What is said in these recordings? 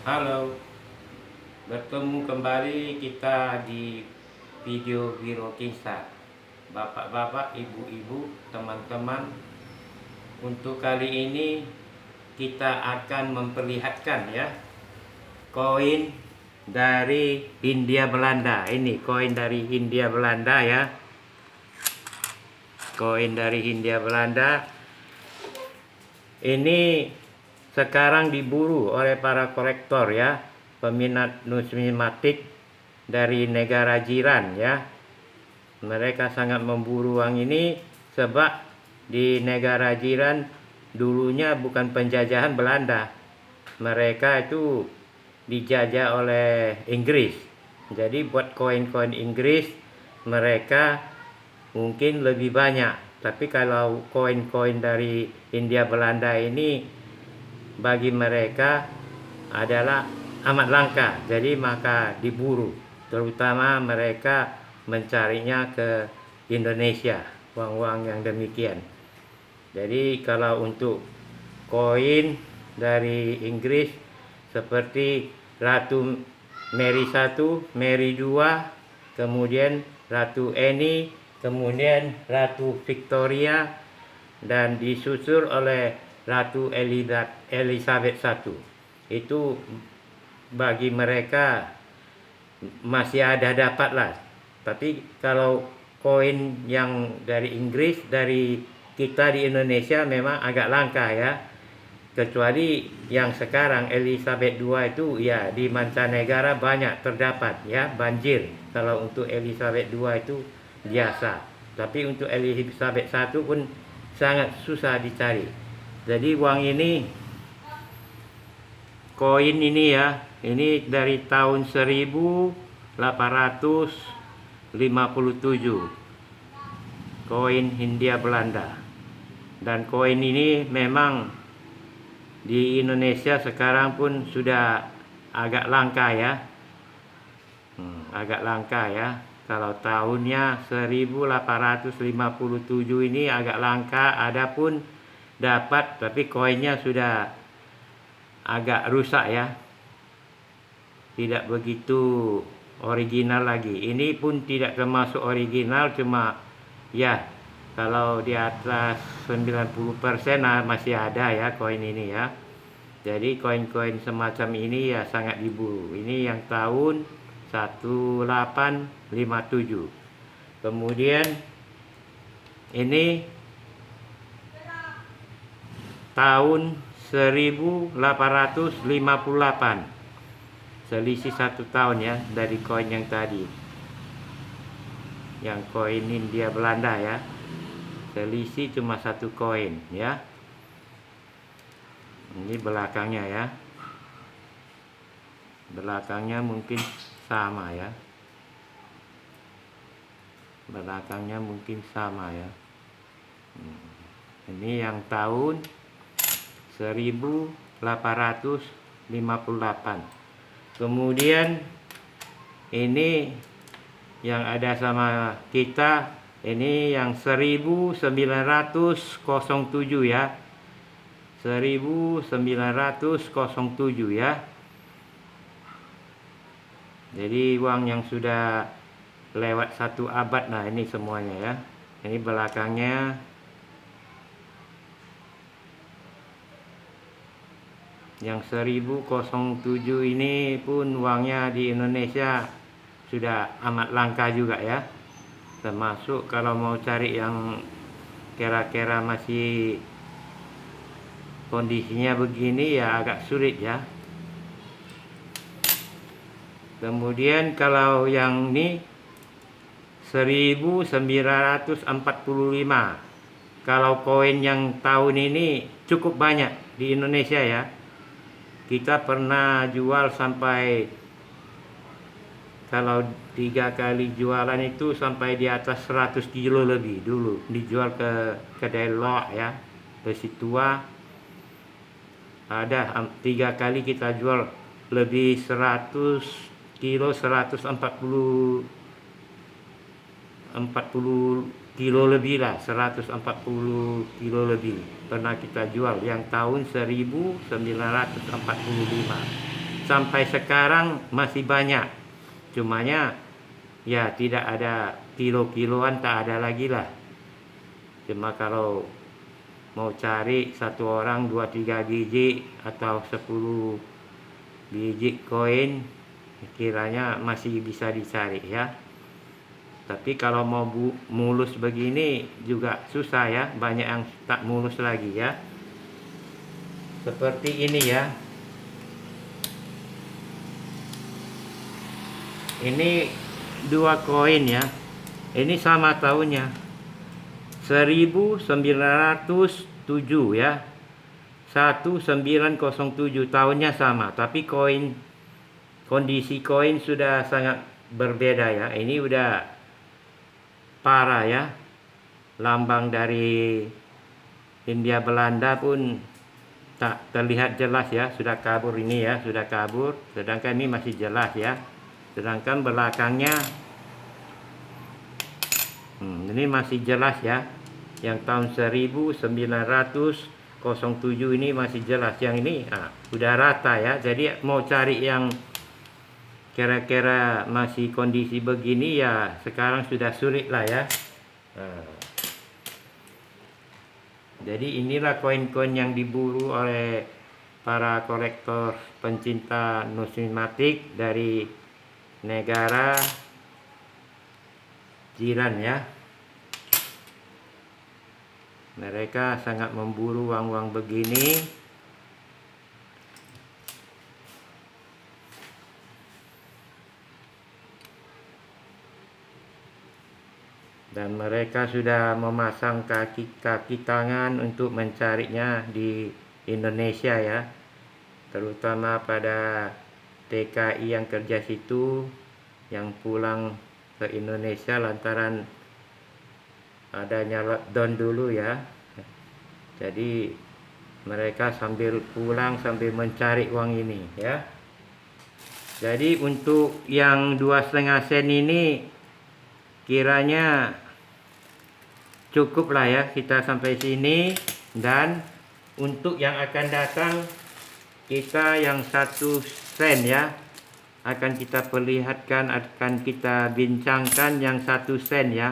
Halo, bertemu kembali kita di video Wiro Kisah. Bapak-bapak, ibu-ibu, teman-teman, untuk kali ini kita akan memperlihatkan ya koin dari Hindia Belanda. Ini koin dari Hindia Belanda ya. Koin dari Hindia Belanda. Ini sekarang diburu oleh para kolektor ya, peminat numismatik dari negara jiran ya. Mereka sangat memburu uang ini sebab di negara jiran dulunya bukan penjajahan Belanda. Mereka itu dijajah oleh Inggris. Jadi buat koin-koin Inggris mereka mungkin lebih banyak. Tapi kalau koin-koin dari Hindia Belanda ini bagi mereka adalah amat langka, jadi maka diburu, terutama mereka mencarinya ke Indonesia, uang-uang yang demikian. Jadi kalau untuk koin dari Inggris seperti Ratu Mary 1, Mary 2, kemudian Ratu Anne, kemudian Ratu Victoria, dan disusul oleh Ratu Elizabeth I. Itu bagi mereka masih ada dapat lah. Tapi kalau koin yang dari Inggris, dari kita di Indonesia memang agak langka ya. Kecuali yang sekarang Elizabeth II itu ya di mancanegara banyak terdapat ya, banjir. Kalau untuk Elizabeth II itu biasa. Tapi untuk Elizabeth I pun sangat susah dicari. Jadi uang ini, koin ini ya, ini dari tahun 1857, koin Hindia Belanda. Dan koin ini memang di Indonesia sekarang pun sudah agak langka ya. Agak langka ya. Kalau tahunnya 1857 ini agak langka, adapun dapat tapi koinnya sudah agak rusak ya. Tidak begitu original lagi. Ini pun tidak termasuk original, cuma ya kalau di atas 90% masih ada ya koin ini ya. Jadi koin-koin semacam ini ya sangat diburu. Ini yang tahun 1857. Kemudian ini tahun 1858. Selisih 1 tahun ya dari koin yang tadi. Yang koin Hindia Belanda ya. Selisih cuma 1 koin ya. Ini belakangnya ya. Belakangnya mungkin sama ya. Belakangnya mungkin sama ya. Ini yang tahun 1858. Kemudian ini yang ada sama kita, ini yang 1907 ya. 1907 ya. Jadi uang yang sudah lewat 1 abad. Nah ini semuanya ya. Ini belakangnya. Yang 1007 ini pun uangnya di Indonesia sudah amat langka juga ya. Termasuk kalau mau cari yang kira-kira masih kondisinya begini ya agak sulit ya. Kemudian kalau yang ini 1945. Kalau koin yang tahun ini cukup banyak di Indonesia ya. Kita pernah jual sampai, kalau 3 kali jualan itu sampai di atas 100 kilo lebih dulu. Dijual ke kedai loak ya, besi tua. Ada 3 kali kita jual lebih 100 kilo, 140 kilo lebih lah, 140 kilo lebih pernah kita jual yang tahun 1945. Sampai sekarang masih banyak, cumanya ya tidak ada kilo-kiloan, tak ada lagi lah. Cuma kalau mau cari satu orang 2-3 biji atau 10 biji koin, kiranya masih bisa dicari ya. Tapi kalau mau mulus begini juga susah ya, banyak yang tak mulus lagi ya. Seperti ini ya. Ini 2 koin ya. Ini sama tahunnya, 1907 ya. 1907 tahunnya sama, tapi kondisi koin sudah sangat berbeda ya. Ini udah parah ya. Lambang dari Hindia Belanda pun tak terlihat jelas ya, sudah kabur ini ya, sudah kabur. Sedangkan ini masih jelas ya. Sedangkan belakangnya ini masih jelas ya. Yang tahun 1907 ini masih jelas. Yang ini udah rata ya. Jadi mau cari yang kira-kira masih kondisi begini ya sekarang sudah sulit lah ya. Jadi inilah koin-koin yang diburu oleh para kolektor pencinta numismatik dari negara jiran ya. Mereka sangat memburu uang-uang begini. Dan mereka sudah memasang kaki tangan untuk mencarinya di Indonesia ya. Terutama pada TKI yang kerja situ, yang pulang ke Indonesia lantaran adanya lockdown dulu ya. Jadi mereka sambil pulang sambil mencari uang ini ya. Jadi untuk yang 2,5 sen ini kiranya cukup lah ya kita sampai sini. Dan untuk yang akan datang kita yang 1 sen ya akan kita perlihatkan, akan kita bincangkan yang 1 sen ya,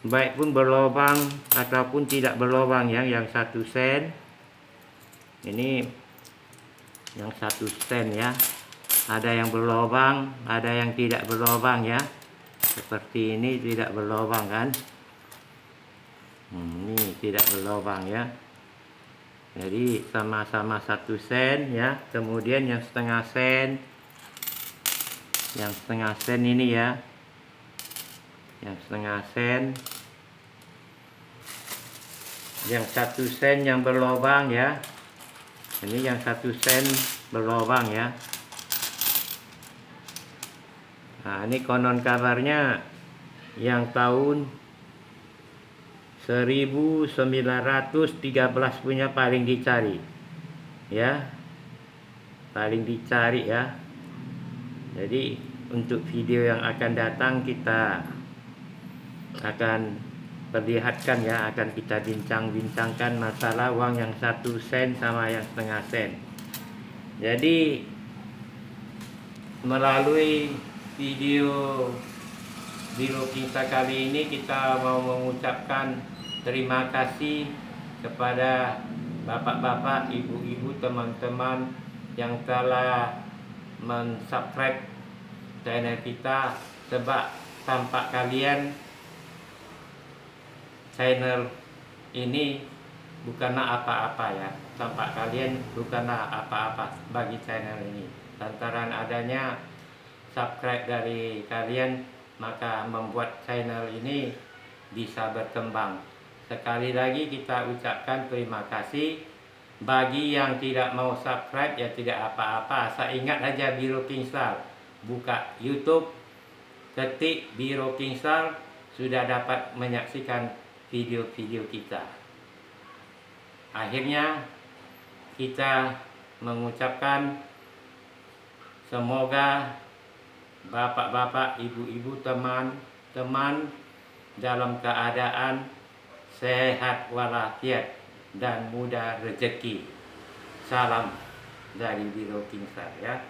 baik pun berlobang ataupun tidak berlobang ya. Yang 1 sen ini yang 1 sen ya, ada yang berlobang, ada yang tidak berlobang ya. Seperti ini tidak berlobang kan. Ini tidak berlobang ya. Jadi sama-sama 1 sen ya. Kemudian yang 1/2 sen, yang 1/2 sen ini ya, yang 1/2 sen, yang 1 sen yang berlobang ya. Ini yang 1 sen berlobang ya. Nah ini konon kabarnya yang tahun 1913 punya paling dicari ya, paling dicari ya. Jadi untuk video yang akan datang kita akan perlihatkan ya, akan kita bincang-bincangkan masalah uang yang 1 sen sama yang 1/2 sen. Jadi melalui video Biro Kinsa kali ini kita mau mengucapkan terima kasih kepada bapak-bapak, ibu-ibu, teman-teman yang telah mensubscribe channel kita. Sebab tanpa kalian channel ini bukanlah apa-apa ya. Tanpa kalian bukanlah apa-apa bagi channel ini. Lantaran adanya subscribe dari kalian, maka membuat channel ini bisa berkembang. Sekali lagi kita ucapkan terima kasih. Bagi yang tidak mau subscribe ya tidak apa-apa. Saya ingat aja Biro Kingstar. Buka YouTube, ketik Biro Kingstar, sudah dapat menyaksikan video-video kita. Akhirnya kita mengucapkan semoga bapak-bapak, ibu-ibu, teman-teman dalam keadaan sehat walafiat dan mudah rezeki. Salam dari Biro Kingsar ya.